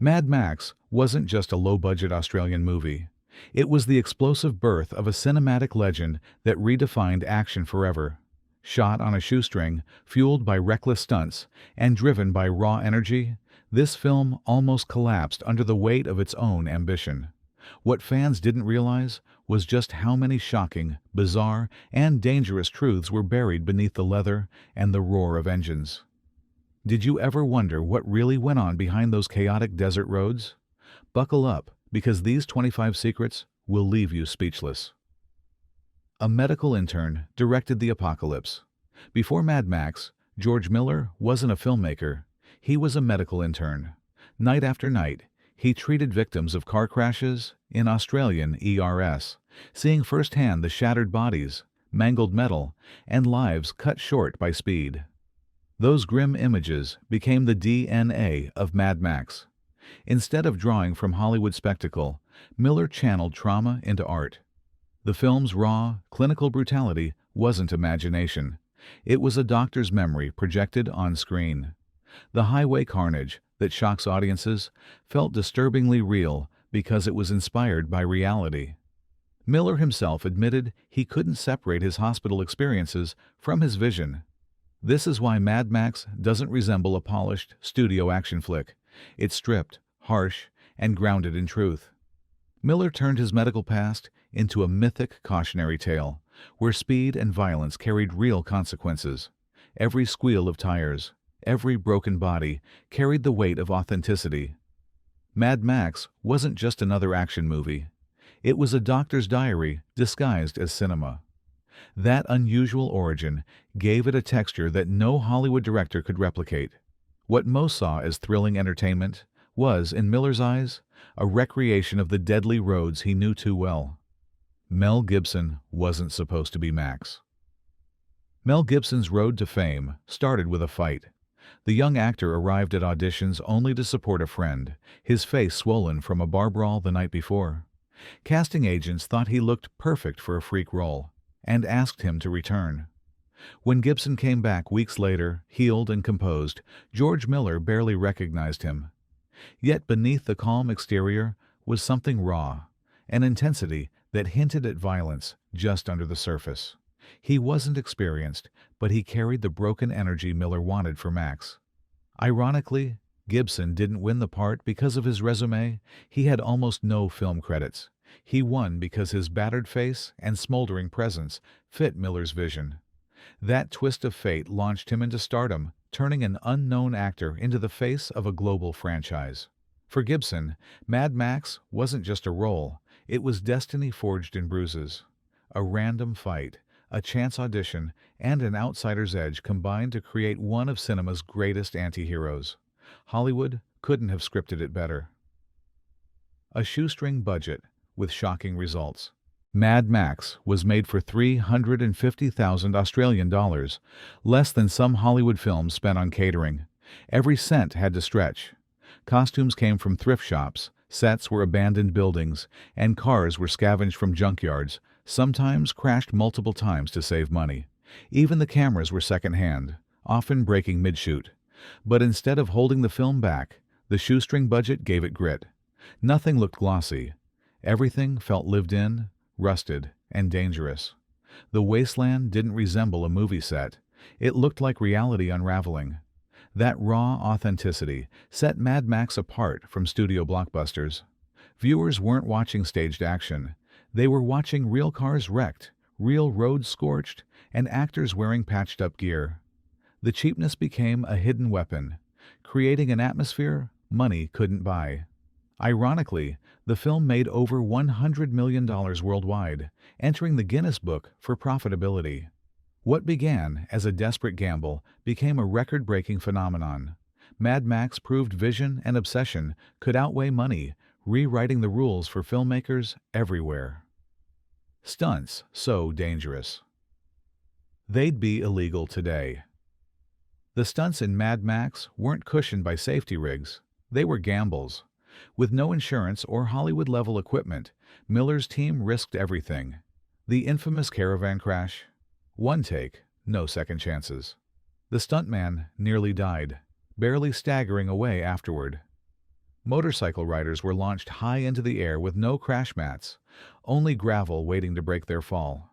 Mad Max wasn't just a low-budget Australian movie. It was the explosive birth of a cinematic legend that redefined action forever. Shot on a shoestring, fueled by reckless stunts, and driven by raw energy, this film almost collapsed under the weight of its own ambition. What fans didn't realize was just how many shocking, bizarre, and dangerous truths were buried beneath the leather and the roar of engines. Did you ever wonder what really went on behind those chaotic desert roads? Buckle up, because these 25 secrets will leave you speechless. A medical intern directed the apocalypse. Before Mad Max, George Miller wasn't a filmmaker. He was a medical intern. Night after night, he treated victims of car crashes in Australian ERS, seeing firsthand the shattered bodies, mangled metal, and lives cut short by speed. Those grim images became the DNA of Mad Max. Instead of drawing from Hollywood spectacle, Miller channeled trauma into art. The film's raw, clinical brutality wasn't imagination. It was a doctor's memory projected on screen. The highway carnage that shocks audiences felt disturbingly real because it was inspired by reality. Miller himself admitted he couldn't separate his hospital experiences from his vision. This is why Mad Max doesn't resemble a polished studio action flick. It's stripped, harsh, and grounded in truth. Miller turned his medical past into a mythic cautionary tale, where speed and violence carried real consequences. Every squeal of tires, every broken body, carried the weight of authenticity. Mad Max wasn't just another action movie. It was a doctor's diary disguised as cinema. That unusual origin gave it a texture that no Hollywood director could replicate. What most saw as thrilling entertainment was, in Miller's eyes, a recreation of the deadly roads he knew too well. Mel Gibson wasn't supposed to be Max. Mel Gibson's road to fame started with a fight. The young actor arrived at auditions only to support a friend, his face swollen from a bar brawl the night before. Casting agents thought he looked perfect for a freak role, and asked him to return. When Gibson came back weeks later, healed and composed, George Miller barely recognized him. Yet beneath the calm exterior was something raw, an intensity that hinted at violence just under the surface. He wasn't experienced, but he carried the broken energy Miller wanted for Max. Ironically, Gibson didn't win the part because of his resume. He had almost no film credits. He won because his battered face and smoldering presence fit Miller's vision. That twist of fate launched him into stardom, turning an unknown actor into the face of a global franchise. For Gibson, Mad Max wasn't just a role, it was destiny forged in bruises. A random fight, a chance audition, and an outsider's edge combined to create one of cinema's greatest anti-heroes. Hollywood couldn't have scripted it better. A shoestring budget with shocking results. Mad Max was made for 350,000 Australian dollars, less than some Hollywood films spent on catering. Every cent had to stretch. Costumes came from thrift shops, sets were abandoned buildings, and cars were scavenged from junkyards, sometimes crashed multiple times to save money. Even the cameras were second-hand, often breaking mid-shoot. But instead of holding the film back, the shoestring budget gave it grit. Nothing looked glossy. Everything felt lived in, rusted, and dangerous. The wasteland didn't resemble a movie set. It looked like reality unraveling. That raw authenticity set Mad Max apart from studio blockbusters. Viewers weren't watching staged action. They were watching real cars wrecked, real roads scorched, and actors wearing patched-up gear. The cheapness became a hidden weapon, creating an atmosphere money couldn't buy. Ironically, the film made over $100 million worldwide, entering the Guinness Book for profitability. What began as a desperate gamble became a record-breaking phenomenon. Mad Max proved vision and obsession could outweigh money, rewriting the rules for filmmakers everywhere. Stunts so dangerous. They'd be illegal today. The stunts in Mad Max weren't cushioned by safety rigs. They were gambles. With no insurance or Hollywood-level equipment, Miller's team risked everything. The infamous caravan crash? One take, no second chances. The stuntman nearly died, barely staggering away afterward. Motorcycle riders were launched high into the air with no crash mats, only gravel waiting to break their fall.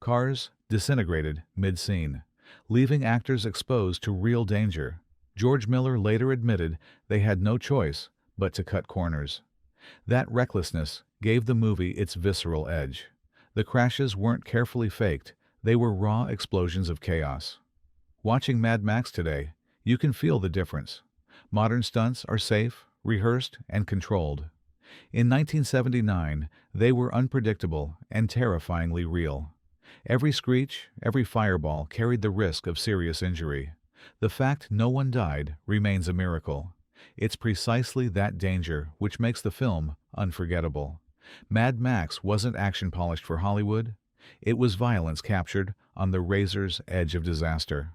Cars disintegrated mid-scene, leaving actors exposed to real danger. George Miller later admitted they had no choice but to cut corners. That recklessness gave the movie its visceral edge. The crashes weren't carefully faked, they were raw explosions of chaos. Watching Mad Max today, you can feel the difference. Modern stunts are safe, rehearsed, and controlled. In 1979, they were unpredictable and terrifyingly real. Every screech, every fireball carried the risk of serious injury. The fact no one died remains a miracle. It's precisely that danger which makes the film unforgettable. Mad Max wasn't action polished for Hollywood. It was violence captured on the razor's edge of disaster.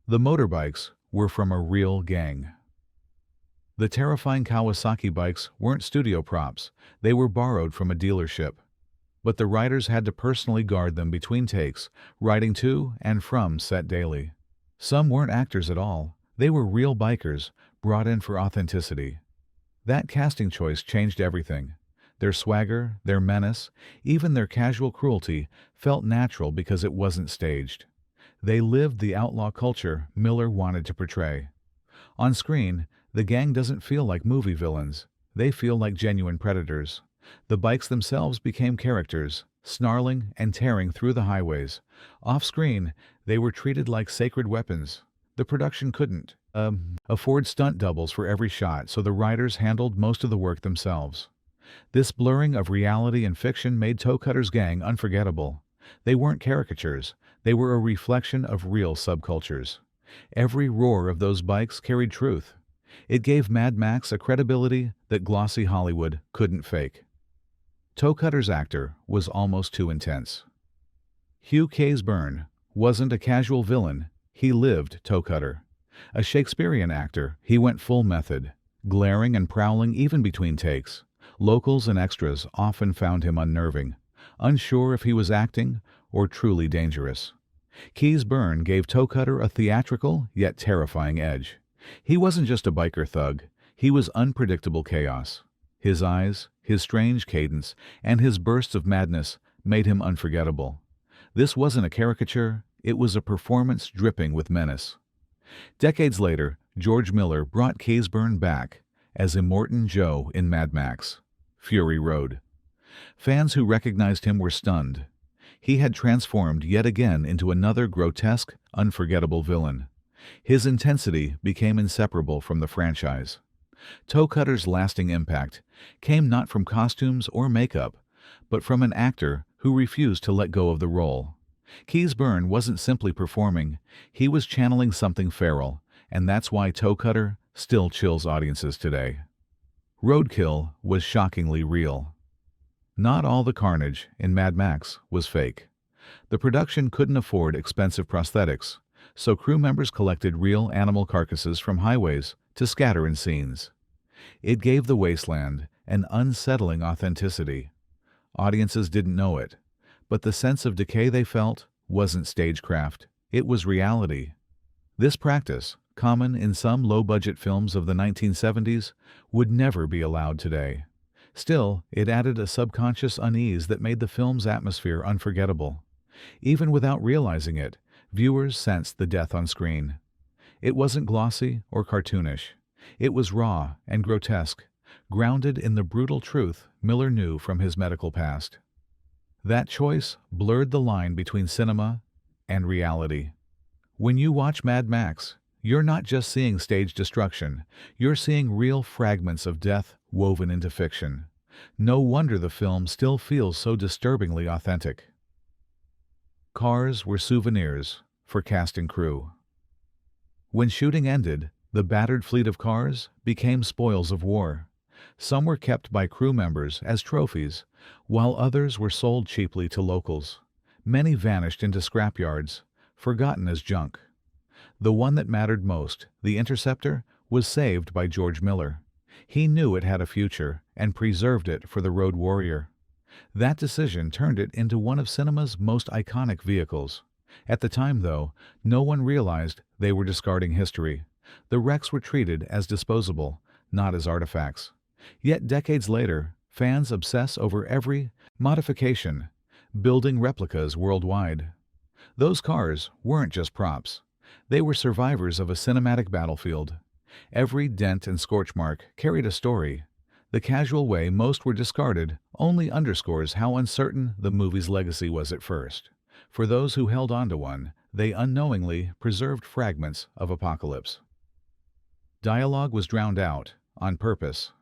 The motorbikes were from a real gang. The terrifying Kawasaki bikes weren't studio props, they were borrowed from a dealership. But the riders had to personally guard them between takes, riding to and from set daily. Some weren't actors at all, they were real bikers, brought in for authenticity. That casting choice changed everything. Their swagger, their menace, even their casual cruelty felt natural because it wasn't staged. They lived the outlaw culture Miller wanted to portray. On screen, the gang doesn't feel like movie villains. They feel like genuine predators. The bikes themselves became characters, snarling and tearing through the highways. Off-screen, they were treated like sacred weapons. The production couldn't afford stunt doubles for every shot, so the riders handled most of the work themselves. This blurring of reality and fiction made Toe Cutter's gang unforgettable. They weren't caricatures, they were a reflection of real subcultures. Every roar of those bikes carried truth. It gave Mad Max a credibility that glossy Hollywood couldn't fake. Toe Cutter's actor was almost too intense. Hugh Keays-Byrne wasn't a casual villain, he lived Toe Cutter. A Shakespearean actor, he went full method, glaring and prowling even between takes. Locals and extras often found him unnerving, unsure if he was acting or truly dangerous. Keays-Byrne gave Toe Cutter a theatrical yet terrifying edge. He wasn't just a biker thug, he was unpredictable chaos. His eyes, his strange cadence, and his bursts of madness made him unforgettable. This wasn't a caricature, it was a performance dripping with menace. Decades later, George Miller brought Keays-Byrne back as Immortan Joe in Mad Max: Fury Road. Fans who recognized him were stunned. He had transformed yet again into another grotesque, unforgettable villain. His intensity became inseparable from the franchise. Toe Cutter's lasting impact came not from costumes or makeup, but from an actor who refused to let go of the role. Keays-Byrne wasn't simply performing, he was channeling something feral, and that's why Toe Cutter still chills audiences today. Roadkill was shockingly real. Not all the carnage in Mad Max was fake. The production couldn't afford expensive prosthetics, so crew members collected real animal carcasses from highways to scatter in scenes. It gave the wasteland an unsettling authenticity. Audiences didn't know it, but the sense of decay they felt wasn't stagecraft, it was reality. This practice, common in some low-budget films of the 1970s, would never be allowed today. Still, it added a subconscious unease that made the film's atmosphere unforgettable. Even without realizing it, viewers sensed the death on screen. It wasn't glossy or cartoonish. It was raw and grotesque, grounded in the brutal truth Miller knew from his medical past. That choice blurred the line between cinema and reality. When you watch Mad Max, you're not just seeing stage destruction, you're seeing real fragments of death woven into fiction. No wonder the film still feels so disturbingly authentic. Cars were souvenirs for cast and crew. When shooting ended, the battered fleet of cars became spoils of war. Some were kept by crew members as trophies, while others were sold cheaply to locals. Many vanished into scrapyards, forgotten as junk. The one that mattered most, the Interceptor, was saved by George Miller. He knew it had a future and preserved it for the road warrior. That decision turned it into one of cinema's most iconic vehicles. At the time, though, no one realized they were discarding history. The wrecks were treated as disposable, not as artifacts. Yet decades later, fans obsess over every modification, building replicas worldwide. Those cars weren't just props. They were survivors of a cinematic battlefield. Every dent and scorch mark carried a story. The casual way most were discarded only underscores how uncertain the movie's legacy was at first. For those who held onto one, they unknowingly preserved fragments of Apocalypse. Dialogue was drowned out, on purpose.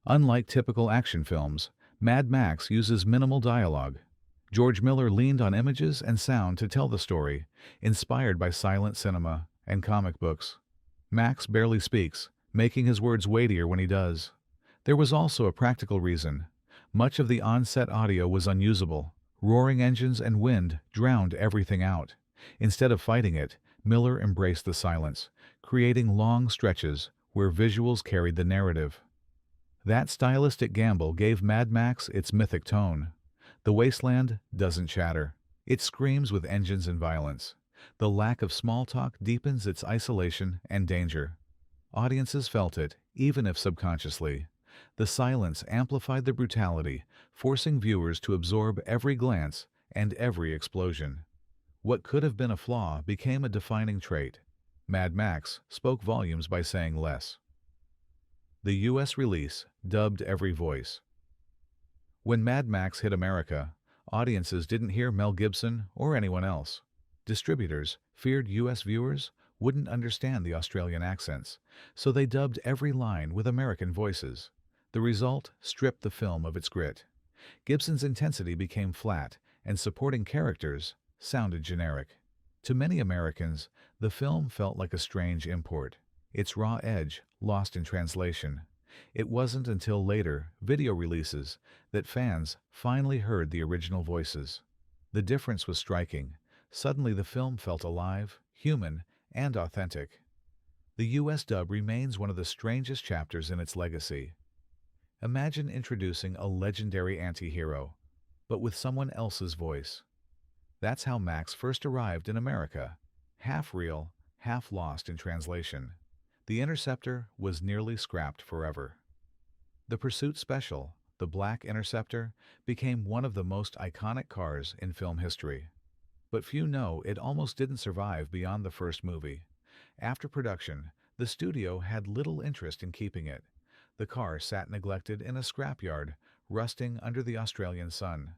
Unlike typical action films, Mad Max uses minimal dialogue. George Miller leaned on images and sound to tell the story, inspired by silent cinema and comic books. Max barely speaks, making his words weightier when he does. There was also a practical reason. Much of the on-set audio was unusable. Roaring engines and wind drowned everything out. Instead of fighting it, Miller embraced the silence, creating long stretches where visuals carried the narrative. That stylistic gamble gave Mad Max its mythic tone. The wasteland doesn't chatter. It screams with engines and violence. The lack of small talk deepens its isolation and danger. Audiences felt it, even if subconsciously. The silence amplified the brutality, forcing viewers to absorb every glance and every explosion. What could have been a flaw became a defining trait. Mad Max spoke volumes by saying less. The U.S. release dubbed every voice. When Mad Max hit America, audiences didn't hear Mel Gibson or anyone else. Distributors feared U.S. viewers wouldn't understand the Australian accents, so they dubbed every line with American voices. The result stripped the film of its grit. Gibson's intensity became flat, and supporting characters sounded generic. To many Americans, the film felt like a strange import, its raw edge lost in translation. It wasn't until later video releases that fans finally heard the original voices. The difference was striking. Suddenly the film felt alive, human, and authentic. The U.S. dub remains one of the strangest chapters in its legacy. Imagine introducing a legendary anti-hero, but with someone else's voice. That's how Max first arrived in America, half real, half lost in translation. The Interceptor was nearly scrapped forever. The Pursuit Special, the Black Interceptor, became one of the most iconic cars in film history. But few know it almost didn't survive beyond the first movie. After production, the studio had little interest in keeping it. The car sat neglected in a scrapyard, rusting under the Australian sun.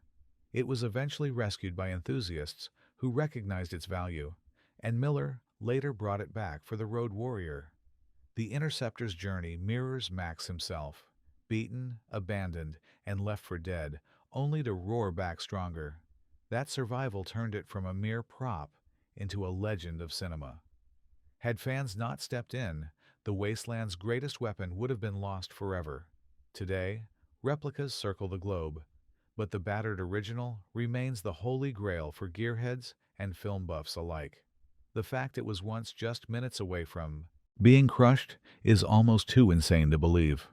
It was eventually rescued by enthusiasts who recognized its value, and Miller later brought it back for the Road Warrior. The Interceptor's journey mirrors Max himself, beaten, abandoned, and left for dead, only to roar back stronger. That survival turned it from a mere prop into a legend of cinema. Had fans not stepped in, the wasteland's greatest weapon would have been lost forever. Today, replicas circle the globe, but the battered original remains the holy grail for gearheads and film buffs alike. The fact it was once just minutes away from being crushed is almost too insane to believe.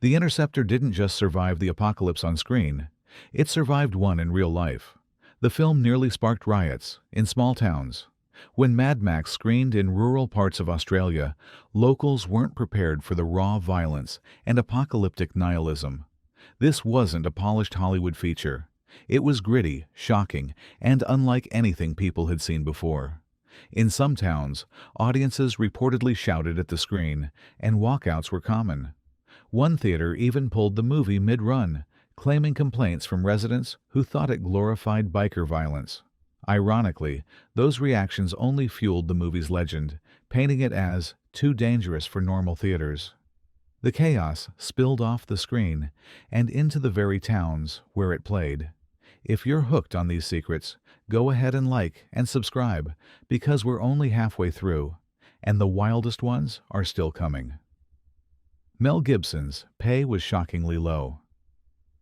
The Interceptor didn't just survive the apocalypse on screen, it survived one in real life. The film nearly sparked riots in small towns. When Mad Max screened in rural parts of Australia, locals weren't prepared for the raw violence and apocalyptic nihilism. This wasn't a polished Hollywood feature. It was gritty, shocking, and unlike anything people had seen before. In some towns, audiences reportedly shouted at the screen, and walkouts were common. One theater even pulled the movie mid-run, claiming complaints from residents who thought it glorified biker violence. Ironically, those reactions only fueled the movie's legend, painting it as too dangerous for normal theaters. The chaos spilled off the screen and into the very towns where it played. If you're hooked on these secrets, go ahead and like and subscribe, because we're only halfway through, and the wildest ones are still coming. Mel Gibson's pay was shockingly low.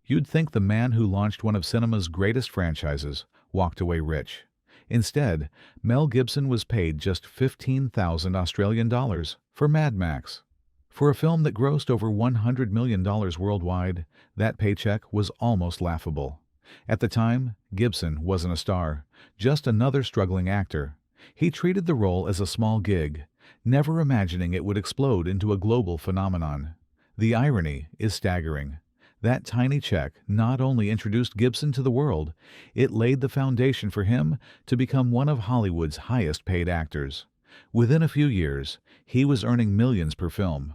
You'd think the man who launched one of cinema's greatest franchises walked away rich. Instead, Mel Gibson was paid just 15,000 Australian dollars for Mad Max. For a film that grossed over $100 million worldwide, that paycheck was almost laughable. At the time, Gibson wasn't a star, just another struggling actor. He treated the role as a small gig, never imagining it would explode into a global phenomenon. The irony is staggering. That tiny check not only introduced Gibson to the world, it laid the foundation for him to become one of Hollywood's highest paid actors. Within a few years, he was earning millions per film,